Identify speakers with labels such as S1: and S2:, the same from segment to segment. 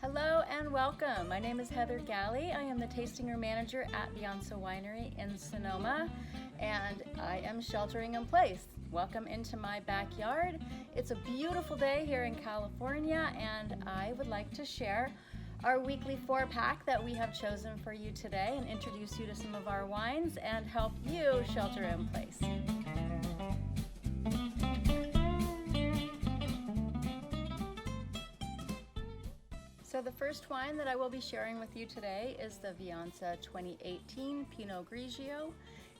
S1: Hello and welcome. My name is Heather Galley. I am the tasting room manager at Viansa Winery in Sonoma, and I am sheltering in place. Welcome into my backyard. It's a beautiful day here in California, and I would like to share our weekly 4-pack that we have chosen for you today and introduce you to some of our wines and help you shelter in place. So the first wine that I will be sharing with you today is the Viansa 2018 Pinot Grigio.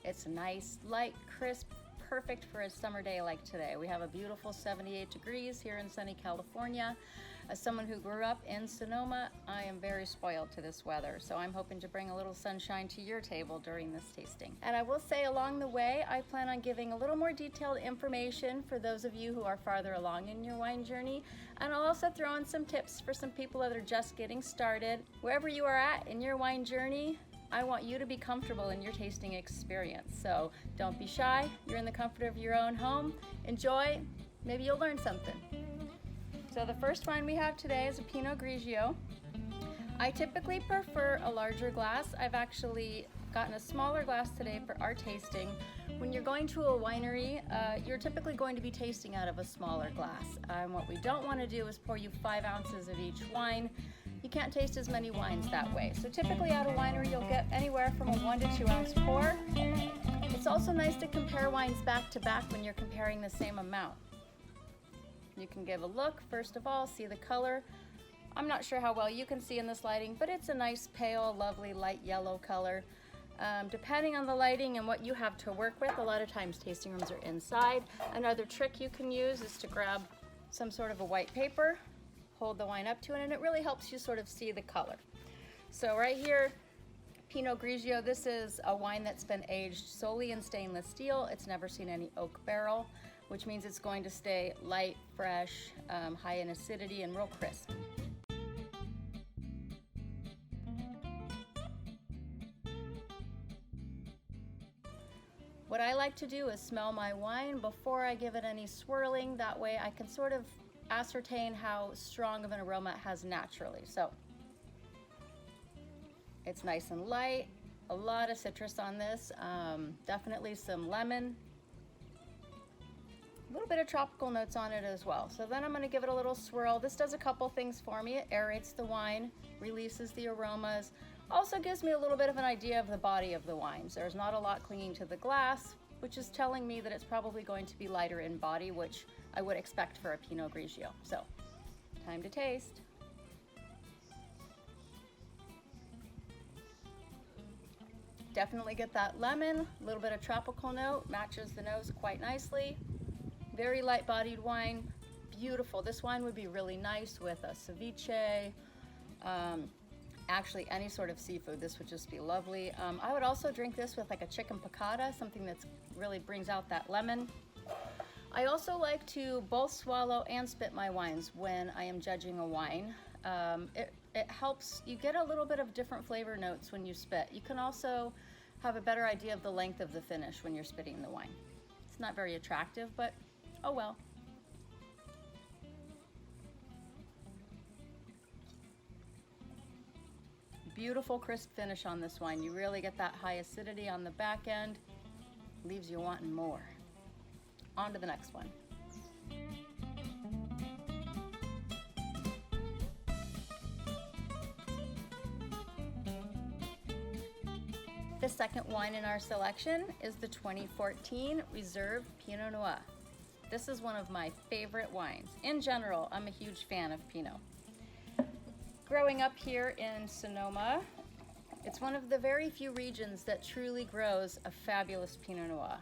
S1: It's nice, light, crisp, perfect for a summer day like today. We have a beautiful 78 degrees here in sunny California. As someone who grew up in Sonoma, I am very spoiled to this weather, so I'm hoping to bring a little sunshine to your table during this tasting. And I will say along the way, I plan on giving a little more detailed information for those of you who are farther along in your wine journey, and I'll also throw in some tips for some people that are just getting started. Wherever you are at in your wine journey, I want you to be comfortable in your tasting experience. So don't be shy, you're in the comfort of your own home. Enjoy, maybe you'll learn something. So the first wine we have today is a Pinot Grigio. I typically prefer a larger glass. I've actually gotten a smaller glass today for our tasting. When you're going to a winery, you're typically going to be tasting out of a smaller glass. What we don't want to do is pour you 5 ounces of each wine. You can't taste as many wines that way. So typically at a winery, you'll get anywhere from a 1 to 2 ounce pour. It's also nice to compare wines back to back when you're comparing the same amount. You can give a look, first of all, see the color. I'm not sure how well you can see in this lighting, but it's a nice pale, lovely light yellow color. Depending on the lighting and what you have to work with, a lot of times tasting rooms are inside. Another trick you can use is to grab some sort of a white paper, hold the wine up to it, and it really helps you sort of see the color. So right here, Pinot Grigio, this is a wine that's been aged solely in stainless steel. It's never seen any oak barrel, which means it's going to stay light, fresh, high in acidity, and real crisp. What I like to do is smell my wine before I give it any swirling. That way I can sort of ascertain how strong of an aroma it has naturally. So it's nice and light, a lot of citrus on this, definitely some lemon, a little bit of tropical notes on it as well. So then I'm going to give it a little swirl. This does a couple things for me. It aerates the wine, releases the aromas, also gives me a little bit of an idea of the body of the wines. There's not a lot clinging to the glass, which is telling me that it's probably going to be lighter in body, which I would expect for a Pinot Grigio. So, time to taste. Definitely get that lemon, a little bit of tropical note, matches the nose quite nicely. Very light-bodied wine, beautiful. This wine would be really nice with a ceviche, actually any sort of seafood. This would just be lovely. I would also drink this with like a chicken piccata, something that really brings out that lemon. I also like to both swallow and spit my wines when I am judging a wine. It helps, you get a little bit of different flavor notes when you spit. You can also have a better idea of the length of the finish when you're spitting the wine. It's not very attractive, but oh well. Beautiful crisp finish on this wine. You really get that high acidity on the back end, leaves you wanting more. On to the next one. The second wine in our selection is the 2014 Reserve Pinot Noir. This is one of my favorite wines. In general, I'm a huge fan of Pinot. Growing up here in Sonoma, it's one of the very few regions that truly grows a fabulous Pinot Noir.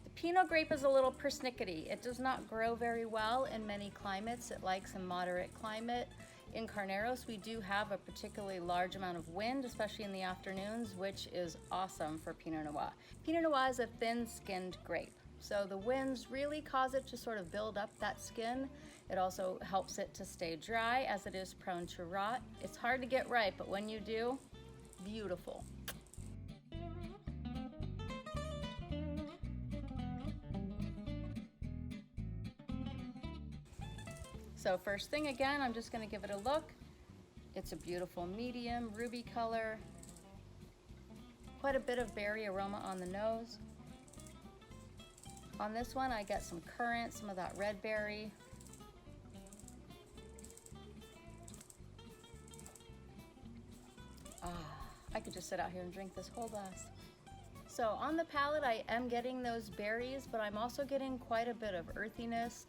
S1: The Pinot grape is a little persnickety. It does not grow very well in many climates. It likes a moderate climate. In Carneros, we do have a particularly large amount of wind, especially in the afternoons, which is awesome for Pinot Noir. Pinot Noir is a thin-skinned grape, so the winds really cause it to sort of build up that skin. It also helps it to stay dry, as it is prone to rot. It's hard to get right, but when you do, beautiful. So first thing, again, I'm just going to give it a look. It's a beautiful medium ruby color. Quite a bit of berry aroma on the nose. On this one, I get some currant, some of that red berry. I could just sit out here and drink this whole glass. So on the palate, I am getting those berries, but I'm also getting quite a bit of earthiness.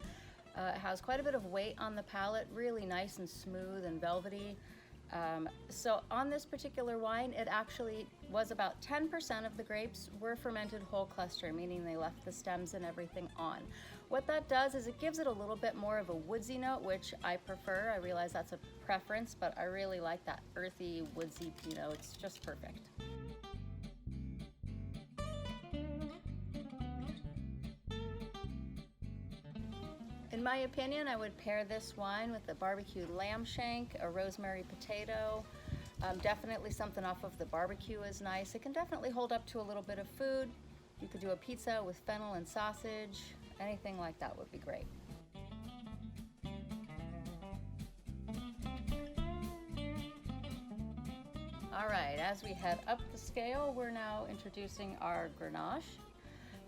S1: It has quite a bit of weight on the palate, really nice and smooth and velvety. So on this particular wine, it actually was about 10% of the grapes were fermented whole cluster, meaning they left the stems and everything on. What that does is it gives it a little bit more of a woodsy note, which I prefer. I realize that's a preference, but I really like that earthy, woodsy Pinot. It's just perfect. In my opinion, I would pair this wine with a barbecued lamb shank, a rosemary potato. Definitely something off of the barbecue is nice. It can definitely hold up to a little bit of food. You could do a pizza with fennel and sausage. Anything like that would be great. All right, as we head up the scale, we're now introducing our Grenache.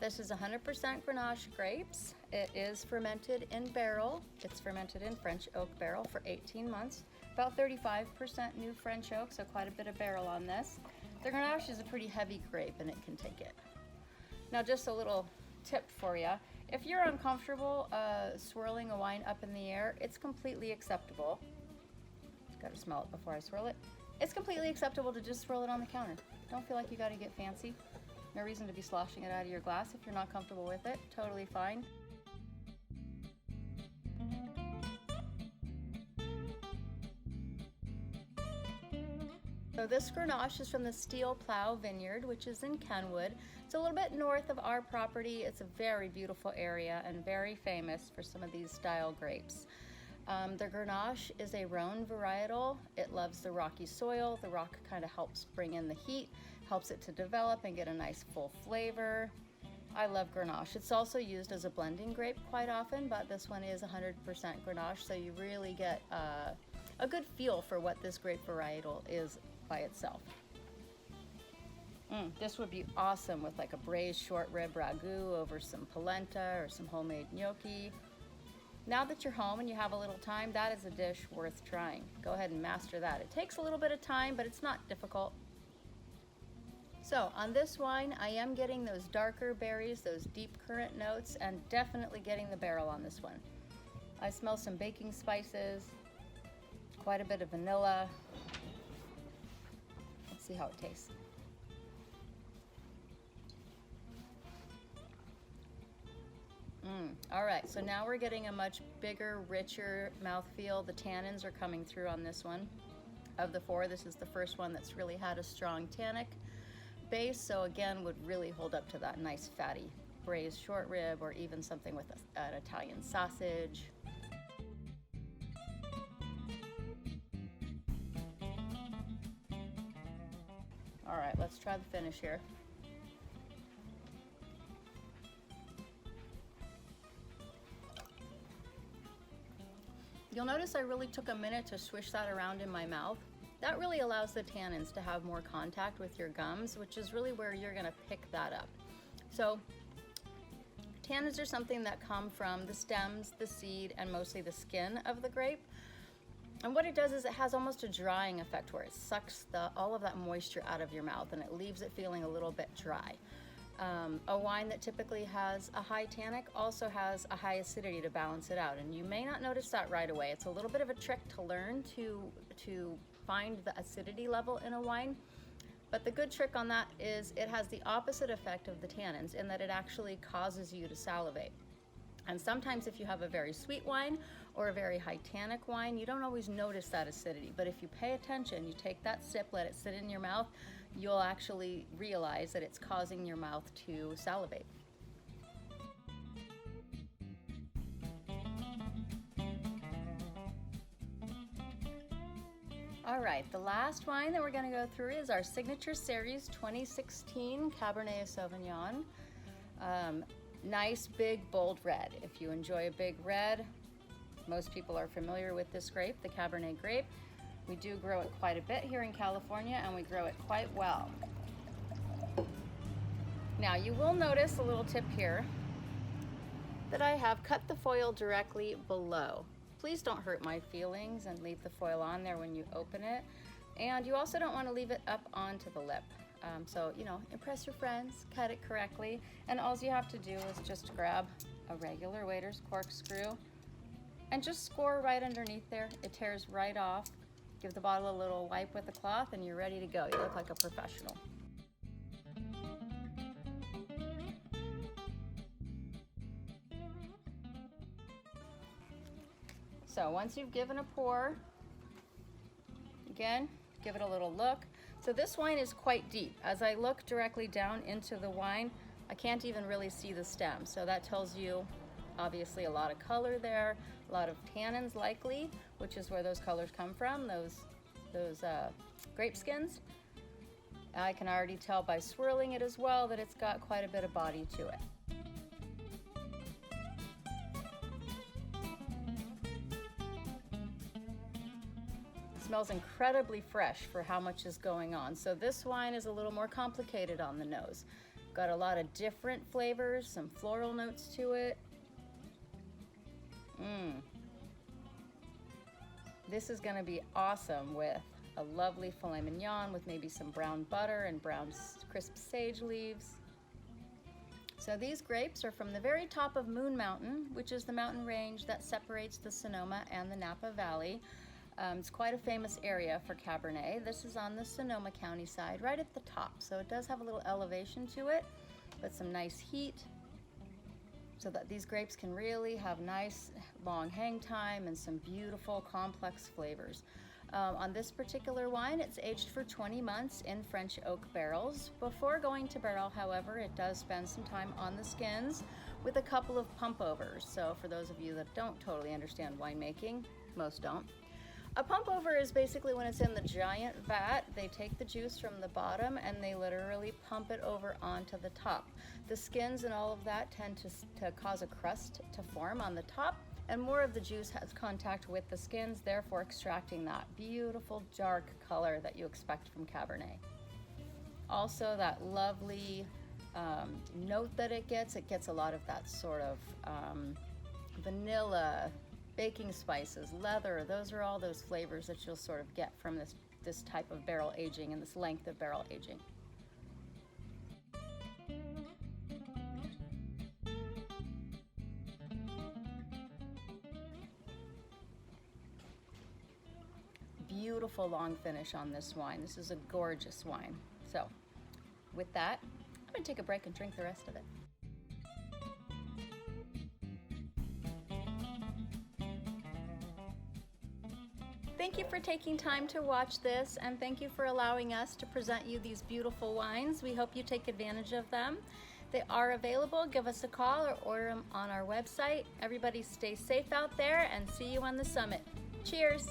S1: This is 100% Grenache grapes. It is fermented in barrel. It's fermented in French oak barrel for 18 months. About 35% new French oak, so quite a bit of barrel on this. The Grenache is a pretty heavy grape and it can take it. Now just a little tip for you. If you're uncomfortable swirling a wine up in the air, it's completely acceptable. Just gotta smell it before I swirl it. It's completely acceptable to just swirl it on the counter. Don't feel like you gotta get fancy. No reason to be sloshing it out of your glass if you're not comfortable with it. Totally fine. So this Grenache is from the Steel Plow Vineyard, which is in Kenwood. It's a little bit north of our property. It's a very beautiful area and very famous for some of these style grapes. The Grenache is a Rhone varietal. It loves the rocky soil. The rock kind of helps bring in the heat, helps it to develop and get a nice full flavor. I love Grenache. It's also used as a blending grape quite often, but this one is 100% Grenache, so you really get a good feel for what this grape varietal is by itself. This would be awesome with like a braised short rib ragu over some polenta or some homemade gnocchi. Now that you're home and you have a little time, that is a dish worth trying. Go ahead and master that. It takes a little bit of time, but it's not difficult. So on this wine, I am getting those darker berries, those deep currant notes, and definitely getting the barrel on this one. I smell some baking spices, quite a bit of vanilla. Let's see how it tastes. All right, so now we're getting a much bigger, richer mouthfeel. The tannins are coming through on this one. Of the four, this is the first one that's really had a strong tannic base, so again, would really hold up to that nice fatty braised short rib or even something with an Italian sausage. All right, let's try the finish here. You'll notice I really took a minute to swish that around in my mouth. That really allows the tannins to have more contact with your gums, which is really where you're gonna pick that up. So tannins are something that come from the stems, the seed, and mostly the skin of the grape. And what it does is it has almost a drying effect where it sucks all of that moisture out of your mouth and it leaves it feeling a little bit dry. A wine that typically has a high tannic also has a high acidity to balance it out, and you may not notice that right away. It's a little bit of a trick to learn to find the acidity level in a wine, but the good trick on that is it has the opposite effect of the tannins in that it actually causes you to salivate. And sometimes if you have a very sweet wine or a very high tannic wine, you don't always notice that acidity, but if you pay attention, you take that sip, let it sit in your mouth, you'll actually realize that it's causing your mouth to salivate. All right, the last wine that we're gonna go through is our Signature Series 2016 Cabernet Sauvignon. Nice, big, bold red. If you enjoy a big red, most people are familiar with this grape, the Cabernet grape. We do grow it quite a bit here in California, and we grow it quite well. Now you will notice a little tip here that I have cut the foil directly below. Please don't hurt my feelings and leave the foil on there when you open it. And you also don't want to leave it up onto the lip. So, you know, impress your friends, cut it correctly. And all you have to do is just grab a regular waiter's corkscrew and just score right underneath there. It tears right off. Give the bottle a little wipe with a cloth and you're ready to go. You look like a professional. So once you've given a pour, again, give it a little look. So this wine is quite deep. As I look directly down into the wine, I can't even really see the stem. So that tells you obviously a lot of color there, a lot of tannins likely, which is where those colors come from, those grape skins. I can already tell by swirling it as well that it's got quite a bit of body to it. Smells incredibly fresh for how much is going on. So this wine is a little more complicated on the nose. Got a lot of different flavors, some floral notes to it. This is gonna be awesome with a lovely filet mignon with maybe some brown butter and brown crisp sage leaves. So these grapes are from the very top of Moon Mountain, which is the mountain range that separates the Sonoma and the Napa Valley. It's quite a famous area for Cabernet. This is on the Sonoma County side, right at the top. So it does have a little elevation to it, but some nice heat so that these grapes can really have nice long hang time and some beautiful complex flavors. On this particular wine, it's aged for 20 months in French oak barrels. Before going to barrel, however, it does spend some time on the skins with a couple of pump overs. So for those of you that don't totally understand winemaking, most don't. A pump over is basically when it's in the giant vat, they take the juice from the bottom and they literally pump it over onto the top. The skins and all of that tend to cause a crust to form on the top, and more of the juice has contact with the skins, therefore extracting that beautiful dark color that you expect from Cabernet. Also that lovely note that it gets a lot of that sort of vanilla, baking spices, leather. Those are all those flavors that you'll sort of get from this type of barrel aging and this length of barrel aging. Beautiful long finish on this wine. This is a gorgeous wine. So with that, I'm gonna take a break and drink the rest of it. Thank you for taking time to watch this, and thank you for allowing us to present you these beautiful wines. We hope you take advantage of them. They are available. Give us a call or order them on our website. Everybody stay safe out there and see you on the summit. Cheers.